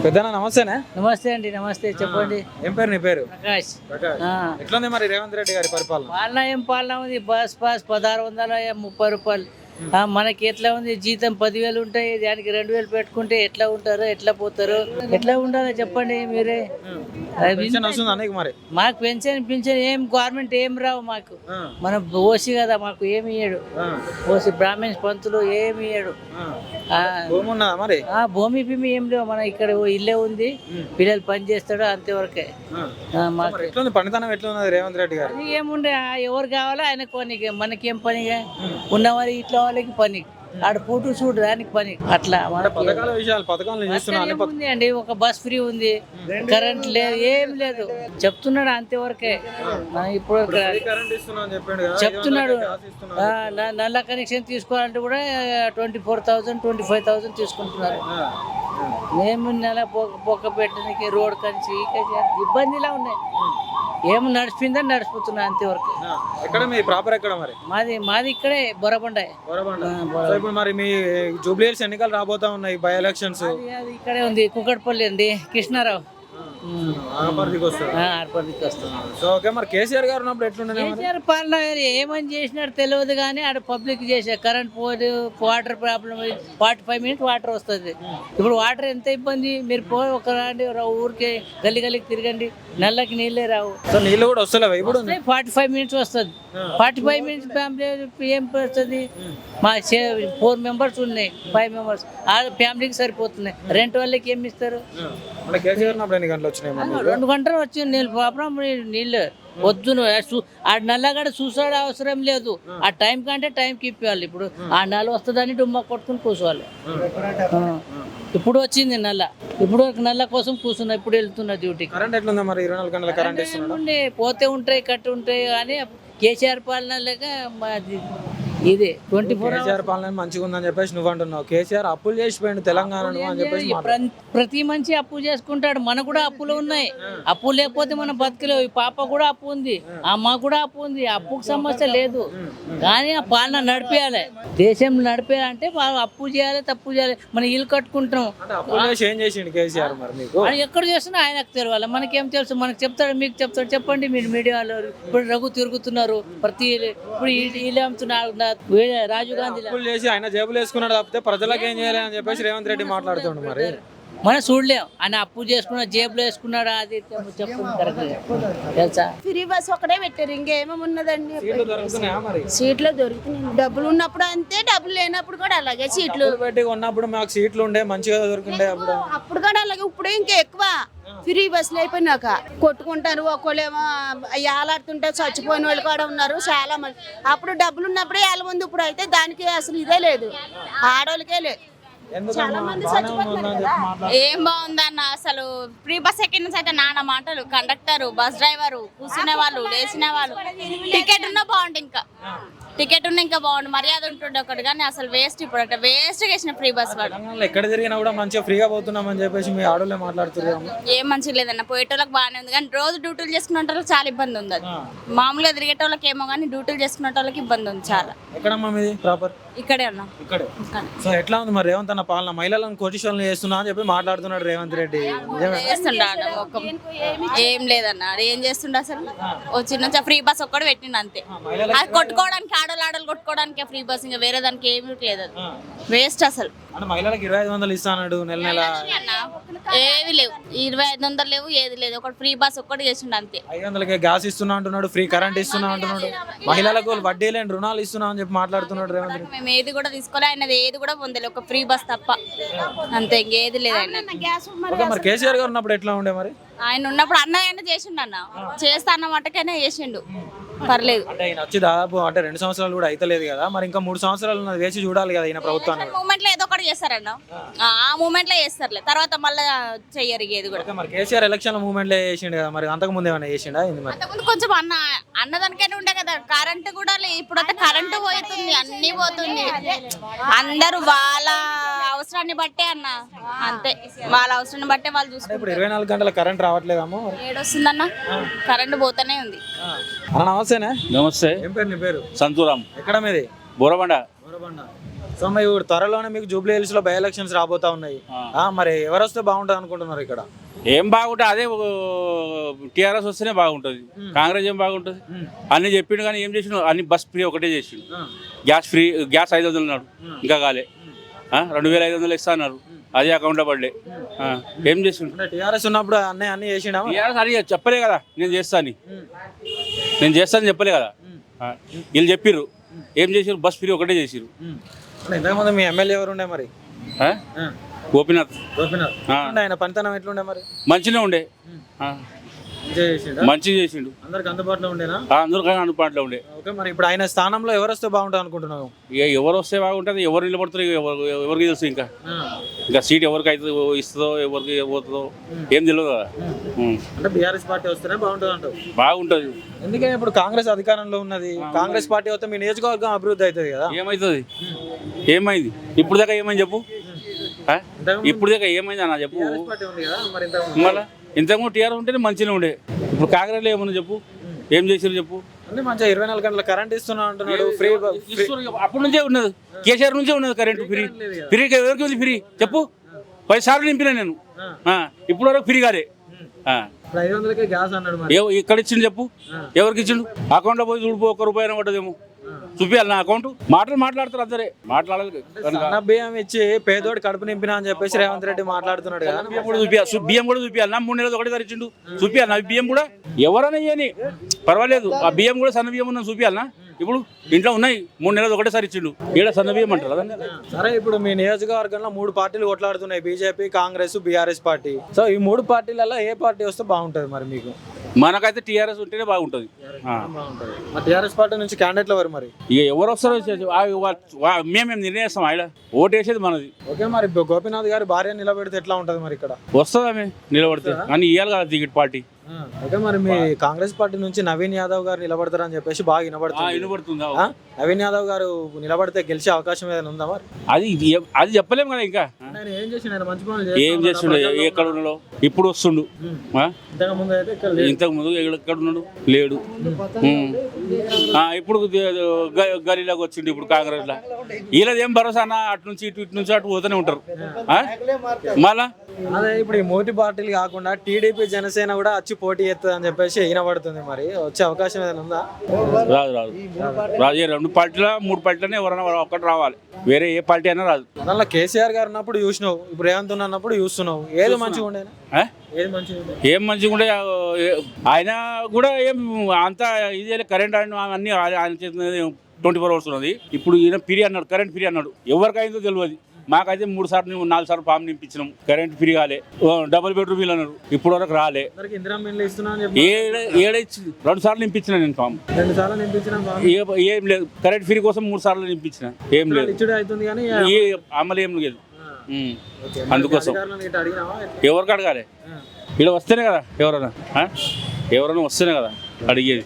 పెద్దనా నమస్తేనే. నమస్తే అండి. నమస్తే, చెప్పండి. ఏం పేరు నీ పేరు? ప్రకాష్. ఎట్లుంది మరి రేవంత్ రెడ్డి గారి పరిపాలన? పాలన ఏం పాలన ఉంది? బస్ 1630 రూపాయలు. మనకి ఎట్లా ఉంది? జీతం 10,000 ఉంటాయి, దానికి 2,000 పెట్టుకుంటే ఎట్లా ఉంటారు, ఎట్లా పోతారు, ఎట్లా ఉండాలో చెప్పండి మీరే. పెన్షన్ వస్తుందా నీకు మరి? మాకు పెన్షన్ ఏం గవర్నమెంట్ ఏం రావు మాకు. మనం ఓసి కదా, మాకు ఏమి ఇయ్యడు. ఓసి బ్రాహ్మణ్స్ పంతులు ఏమి ఇయ్యడు. భూమి ఉన్నదా మరి? భూమి భూమి ఏం లేవు. మన ఇక్కడ ఇల్లే ఉంది, పిల్లలు పని చేస్తాడు అంతవరకే. ఎట్లుంది పనితనం? ఎట్లున్నది రేవంత్ రెడ్డి గారు? ఏముండే, ఎవరు కావాలో ఆయన కొనికి, మనకేం పనిగా ఉన్నవారి ఇట్లా వాళ్ళకి పని, ఆడ ఫోటో షూట్ దానికి పని. అట్లా పథకాల విషయాలు పథకాలు ఉంది అండి. ఒక బస్ ఫ్రీ ఉంది, కరెంట్ లేదు, ఏం లేదు. చెప్తున్నాడు అంతవరకే. ఇప్పుడు చెప్తున్నాడు నల్ల కనెక్షన్ తీసుకోవాలంటే కూడా 24,000 25,000 తీసుకుంటున్నారు. మేము నెల పొక్క పెట్టడానికి రోడ్ కలిసి ఇబ్బందిలా ఉన్నాయి. ఏమి నడిచిపోయిందని నడిచిపోతున్నా అంతవరకు. ఎక్కడ మీ ప్రాపర్ ఎక్కడ మరి? మాది ఇక్కడే బొరబండ. ఇప్పుడు మరి మీ జూబ్లీ హిల్స్ ఎన్నికలు రాబోతా ఉన్నాయి, బై ఎలక్షన్స్. అది ఇక్కడే ఉంది, కుకట్పల్లి అండి, కృష్ణారావు. మరి కేసీఆర్ గారు ఉన్నప్పుడు ఎట్లుండే? కేసీఆర్ పాలన ఏమని చేసినాడు తెలియదు, కానీ ఆడ పబ్లిక్ చేసే కరెంట్ పోదు, వాటర్ ప్రాబ్లం, 45 minutes వాటర్ వస్తుంది. ఇప్పుడు వాటర్ ఎంత ఇబ్బంది. మీరు ఒక రాండి ఊరికే గల్లికి తిరగండి, నల్లకి నీళ్ళే రావు. నీళ్ళు కూడా వస్తలేవు ఇప్పుడు? 45 minutes వస్తుంది. 45 minutes ఫ్యామిలీ ఏం వస్తుంది? మా 4 members ఉన్నాయి, 5 members ఆ ఫ్యామిలీకి సరిపోతున్నాయి. రెంట్ వాళ్ళకి ఏమి ఇస్తారు? 2 గంటలు వచ్చింది నీళ్ళు. ప్రాబ్లం నీళ్ళు వద్దు. ఆ నల్లగడ చూసాడు అవసరం లేదు. ఆ టైం కంటే టైంకి ఇప్పాలి. ఇప్పుడు ఆ నల్ల వస్తుందని డుమ్మ కొట్టుకుని కూర్చోవాలి. ఇప్పుడు వచ్చింది నల్ల, ఇప్పుడు నల్ల కోసం కూర్చున్నా. ఇప్పుడు వెళ్తున్నా డ్యూటీకి. పోతే ఉంటాయి, కట్టి ఉంటాయి. కానీ కేసీఆర్ పాలన లేక ఇది 24 పాలన మంచిగా ఉందని చెప్పేసి నువ్వు అంటున్నావు. కేసీఆర్ అప్పులు చేసిపోయింది తెలంగాణ అని చెప్పేసి ప్రతి మనిషి అప్పు చేసుకుంటాడు. మనకు కూడా అప్పులు ఉన్నాయి. అప్పు లేకపోతే మనం బతకలేవు. ఈ పాప కూడా అప్పు ఉంది, అమ్మ కూడా అప్పు ఉంది. అప్పుకు సమస్య లేదు, కానీ ఆ పాలన నడిపేయాలి. దేశం నడిపేయాలంటే అప్పు చేయాలి, తప్పు చేయాలి. మనం ఇల్లు కట్టుకుంటాం. ఎక్కడ చేస్తున్నా ఆయనకు తెలియాలి, మనకేం తెలుసు? మనకు చెప్తాడు, మీకు చెప్తాడు. చెప్పండి మీరు మీడియాలో. ఇప్పుడు రఘు తిరుగుతున్నారు, ప్రతి ఇప్పుడు వీళ్ళు అమ్ముతున్నారు. రాజీవ్ గాంధీ చేసి ఆయన జేబులు వేసుకున్నాడు తప్పితే ప్రజలకు ఏం చేయాలి అని చెప్పేసి రేవంత్ రెడ్డి మాట్లాడుతుండు. మరి మనం చూడలేం. ఆయన అప్పు చేసుకున్నా, జేబులో వేసుకున్నాడు. అది తెలుసా? ఫ్రీ బస్ ఒకటే పెట్టారు, ఇంకేమేమి ఉన్నదండి? సీట్లు దొరుకుతున్నాయి. డబ్బులు ఉన్నప్పుడు అంతే, డబ్బులు లేనప్పుడు కూడా అలాగే. సీట్లు పెట్టి ఉన్నప్పుడు మాకు సీట్లు ఉండే, మంచిగా దొరికిండే. అప్పుడు కూడా అలాగే. ఇప్పుడే ఇంకా ఎక్కువ. ఫ్రీ బస్సులు అయిపోయినాక కొట్టుకుంటారు. ఒకళ్ళేమో ఏలాడుతుంటే చచ్చిపోయిన వాళ్ళు కూడా ఉన్నారు చాలా మంది. అప్పుడు డబ్బులు ఉన్నప్పుడే ఏళ్ళ ముందు, ఇప్పుడు అయితే దానికి అసలు ఇదే లేదు, ఆడవాళ్ళకే లేదు. ఏం బాగుందన్న అసలు. ఫ్రీ బస్ ఎక్కిన అయితే నాన్న మాటలు. కండక్టర్, బస్ డ్రైవరు, కూర్చునే వాళ్ళు, లేచిన వాళ్ళు. టికెట్ ఉన్నా బాగుండు, ఇంకా టికెట్ ఉన్నా ఇంకా బాగుండు. మర్యాద ఉంటుండే ఒకటి. కానీ అసలు వేస్ట్. ఇప్పుడు అంటే వేస్ట్ చేసిన ఫ్రీ బస్ వాడు. ఎక్కడ తిరిగినా కూడా మంచిగా ఫ్రీగా పోతున్నాం అని చెప్పేసి మీ ఆడోళ్ళే మాట్లాడుతున్నారు. ఏం మంచిగా లేదన్న. పోయేటోళ్ళకి బాగానే ఉంది, కానీ రోజు డ్యూటీలు చేసుకునే వాళ్ళకి చాలా ఇబ్బంది ఉంది. అది మామూలుగా తిరిగేటోళ్ళకి ఏమో, కానీ డ్యూటీలు చేసుకునే వాళ్ళకి ఇబ్బంది ఉంది చాలా. ఎక్కడమ్మా మీది ప్రాపర్? ఇక్కడే అన్న. సో ఎట్లా ఉంది మరి రేవంత్ అన్న పాలన? మహిళలను కోటీశ్వరులు చేస్తున్నా అని చెప్పి మాట్లాడుతున్నాడు రేవంత్ రెడ్డి. చేస్తుండ ఏం లేదన్న. ఏం చేస్తుండ అసలు? వచ్చి నుంచి ఫ్రీ బస్ ఒక్కడు పెట్టిండు అంతే. అది కొట్టుకోవడానికి, ఆడలు కొట్టుకోవడానికి ఫ్రీ బస్, ఇంకా వేరే దానికి ఏమి లేదు. అది వేస్ట్ అసలు. మహిళలకు 2,500 ఇస్తాడు నెల నెల. ఏవి లేవు, 2,500 లేవు, ఏది లేదు. ఒకటి ఫ్రీ బస్ ఒక్కటి చేసిండు అంతే. 500కే గ్యాస్ ఇస్తున్నా అంటున్నాడు, ఫ్రీ కరెంట్ ఇస్తున్నా అంటున్నాడు, మహిళలకు వడ్డీ లేని రుణాలు ఇస్తున్నా అని చెప్పి మాట్లాడుతున్నాడు రేవంత్ రెడ్డి. మేము ఏది కూడా తీసుకోలే, ఆయనది ఏది కూడా పొందలే, ఒక ఫ్రీ బస్ తప్ప అంతే, ఇంకేది లేదు ఆయన. మరి కేసీఆర్ గారు ఉన్నప్పుడు ఎట్లా ఉండే మరి? ఆయన ఉన్నప్పుడు అన్న చేసిండు, అన్న చేస్తా అన్న మట్టకైనా చేసిండు, పర్లేదు. అంటే ఆయన వచ్చి దాదాపు 2 సంవత్సరాలు కూడా అయితలేదు కదా, మరి ఇంకా 3 సంవత్సరాలు వేచి చూడాలి కదా ఈయన ప్రభుత్వాన్ని. మూమెంట్ లో ఏదో ఒకటి చేస్తారన్న, ఆ మూమెంట్ లో చేస్తారులే, తర్వాత మళ్ళీ చెయ్యరు ఏది కూడా. మరి కేసీఆర్ ఎలక్షన్ మూమెంట్ లో చేసిండు కదా, మరి అంతకు ముందు ఏమైనా చేసిండా? అంతకుముందు కొంచెం అన్నదానికైనా ఉండే కదా. కరెంట్ కూడా ఇప్పుడు అయితే కరెంటు పోతుంది, అన్ని పోతుంది. అందరూ వాళ్ళ అవసరాన్ని బట్టే అన్న, అంతే, వాళ్ళ అవసరాన్ని బట్టే వాళ్ళు చూసుకుంటారు. ఇప్పుడు 24 గంటల కరెంట్ రావట్లేదమ్మా? ఏడొస్తుందన్న, కరెంట్ పోతూనే ఉంది. నమస్తేనే. నమస్తే. ఏం పేరు నీ పేరు? సంతూరాం. ఎక్కడ మీది? బోరబండ. బోరబండ. సో సో మరి ఇప్పుడు త్వరలోనే మీకు జూబ్లీ హిల్స్ లో బై ఎలక్షన్స్ రాబోతా ఉన్నాయి. మరి ఎవరు వస్తే బాగుంటుంది అనుకుంటున్నారు ఇక్కడ? ఏం బాగుంటుంది అదే టీఆర్ఎస్ వస్తేనే బాగుంటుంది. కాంగ్రెస్ ఏం బాగుంటుంది? అన్ని చెప్పిండు కానీ ఏం చేసిండు? అన్ని బస్ ఫ్రీ ఒకటే చేసిండు. గ్యాస్ ఫ్రీ, గ్యాస్ 500 అన్నాడు, ఇంకా కాలే. 2500 ఇస్తా అన్నారు, అదే అకౌంట్లో పడ్డే. ఏం చేసిండు? టీఆర్ఎస్ ఉన్నప్పుడు అన్ని చేసిండా? టీఆర్ఎస్ అని చెప్పలే కదా నేను చేస్తాను చెప్పలే కదా. వీళ్ళు చెప్పిర్రు, ఏం చేసిర్రు? బస్ ఫ్రీ ఒకటే చేసిర్రు. ఇంతకుముందు మీ ఎమ్మెల్యే ఎవరు ఉండే మరి? గోపీనాథ్. ఆయన పనితనం ఎట్లుండే మరి? మంచిగా ఉండే, మంచిగా చేసిండు. అందరికి అందుబాటులో ఉండేనా? అందరికీ అందుబాటులో ఉండే. ఓకే, మరి ఇప్పుడు ఆయన స్థానంలో ఎవరు వస్తే బాగుంటుంది అనుకుంటున్నావు? ఇక ఎవరు వస్తే బాగుంటుంది, ఎవరు నిలబడతారు ఎవరికి తెలుసు. ఇంకా సీట్ ఎవరికి అయితే ఇస్తుందో ఎవరికి పోతుందో ఏం తెలియదు కదా. అంటే బీఆర్ఎస్ పార్టీ వస్తేనే బాగుంటుంది అంటావు? బాగుంటుంది. ఎందుకంటే ఇప్పుడు కాంగ్రెస్ అధికారంలో ఉన్నది. కాంగ్రెస్ పార్టీ వస్తే మీ నియోజకవర్గం అభివృద్ధి అవుతుంది కదా. ఏమవుతుంది? ఏమైంది ఇప్పుడు దాకా? ఏమైంది చెప్పు? ఇప్పుడు దాకా ఏమైంది అన్న చెప్పు. మళ్ళీ ఇంతకుముందు టీఆర్ ఉంటేనే మంచిగా ఉండే. ఇప్పుడు కాంగ్రెస్లో ఏమన్నా చెప్పు, ఏం చేసారు చెప్పు? అంటే మంచిగా 24 గంటల కరెంట్ ఇస్తున్నా అంటున్నాడు. ఫ్రీ అప్పటి నుంచే ఉన్నది, కేసీఆర్ నుంచే ఉన్నది కరెంటు. ఫ్రీ ఎవరికి ఉంది ఫ్రీ చెప్పు? 10 సార్లు నింపినా నేను, ఇప్పుడు వరకు ఫ్రీ కాదే. 500కే గ్యాస్ అన్నాడు. ఇక్కడ ఇచ్చిండు చెప్పు? ఎవరికి ఇచ్చిండు? అకౌంట్లో పోయి చూడిపో, ₹1 అయినా పడ్డదేమో చూపియాలి నా అకౌంట్. మాట్లాడతారు అందరే, మాట్లాడాలి. బియ్యం ఇచ్చి పేదోడు కడుపు నింపినా అని చెప్పేసి రేవంత్ రెడ్డి మాట్లాడుతున్నాడు కదా. బియ్యం కూడా చూపియాలి నా. 3 నెలలు ఒకటేసారి ఇచ్చిండు, చూపియాలి నా బియ్యం కూడా. ఎవరైనా ఇయ్యని పర్వాలేదు, ఆ బియ్యం కూడా సన్న బియ్యం ఉన్నా చూపియాలనా? ఇప్పుడు ఇంట్లో ఉన్నాయి 3 నెలలు ఒకటేసారి ఇచ్చిండు, ఈడ సన్న బియ్యం అంటారు కదా. సరే, ఇప్పుడు మీ నియోజకవర్గంలో 3 పార్టీలు కొట్లాడుతున్నాయి, BJP, Congress, BRS party. So ఈ 3 పార్టీలలో ఏ పార్టీ వస్తే బాగుంటుంది మరి మీకు? మనకైతే టీఆర్ఎస్ ఉంటేనే బాగుంటుంది. టీఆర్ఎస్ పార్టీ నుంచి క్యాండిడేట్లు ఎవరు మరి? ఇక ఎవరు వస్తారో మేము నిర్ణయిస్తాం. ఆయన ఓటు వేసేది మనది. ఓకే, మరి గోపీనాథ్ గారి భార్య నిలబెడితే ఎట్లా ఉంటుంది మరి ఇక్కడ? వస్తుంది ఆమె నిలబడితే, కానీ ఇవ్వాలి కదా టికెట్ పార్టీ. ఓకే, మరి మీ కాంగ్రెస్ పార్టీ నుంచి నవీన్ యాదవ్ గారు నిలబడతారని చెప్పేసి బాగా వినబడుతుంది. నవీన్ యాదవ్ గారు నిలబడితే గెలిచే అవకాశం ఏదైనా ఉందా మరి? అది చెప్పలేము కదా. ఇంకా ఏం చేసిండు? మంచి పనులు ఏం చేస్తుండే? ఎక్కడ ఉన్నాడు? ఇప్పుడు వస్తుండు. ఇంతకు ముందు ఎక్కడ ఉన్నాడు? లేడు. ఇప్పుడు గలీలోకి వచ్చిండు. ఇప్పుడు కాంగ్రెస్ లో వీళ్ళది ఏం భరోసా అన్న? అటు నుంచి ఇటు నుంచి అటు పోతూనే ఉంటారు మళ్ళా. అదే ఇప్పుడు ఈ 3 పార్టీలు కాకుండా టీడీపీ, జనసేన కూడా వచ్చి పోటీ చేస్తుంది అని చెప్పేసి వినబడుతుంది. మరి వచ్చే అవకాశం ఏదైనా ఉందా? రాదు. 2 పార్టీల 3 పార్టీలనే ఎవరైనా ఒక్కటి రావాలి, వేరే ఏ పార్టీ అయినా రాదు. అలా కేసీఆర్ గారు ఉన్నప్పుడు చూసినావు, ఇప్పుడు రేవంత్ ఉన్నప్పుడు చూస్తున్నావు. ఏది మంచిగా ఉండేనా? ఏం మంచిగా ఉండే? ఆయన కూడా ఏం అంతా ఇది కరెంట్ అన్ని ఆయన చేసిన 24 hours ఉన్నది. ఇప్పుడు ఈయన ఫ్రీ అన్నాడు, కరెంట్ ఫ్రీ అన్నాడు. ఎవరికైందో తెలియదు. మాకైతే 3 సార్లు 4 సార్లు ఫామ్ నింపించినాం, కరెంట్ ఫ్రీ కాలే. డబుల్ బెడ్రూమ్ ఇల్లు అన్నారు, ఇప్పుడు వరకు రాలే. 2 సార్లు నింపించిన నేను ఫామ్. ఏం లేదు, కరెంట్ ఫ్రీ కోసం 3 సార్లు నింపించిన. ఏం లేదు, అమలు ఏం లేదు. అందుకోసం ఎవరికి అడగాలి? ఇక్కడ వస్తేనే కదా ఎవరైనా వస్తేనే కదా అడిగేది.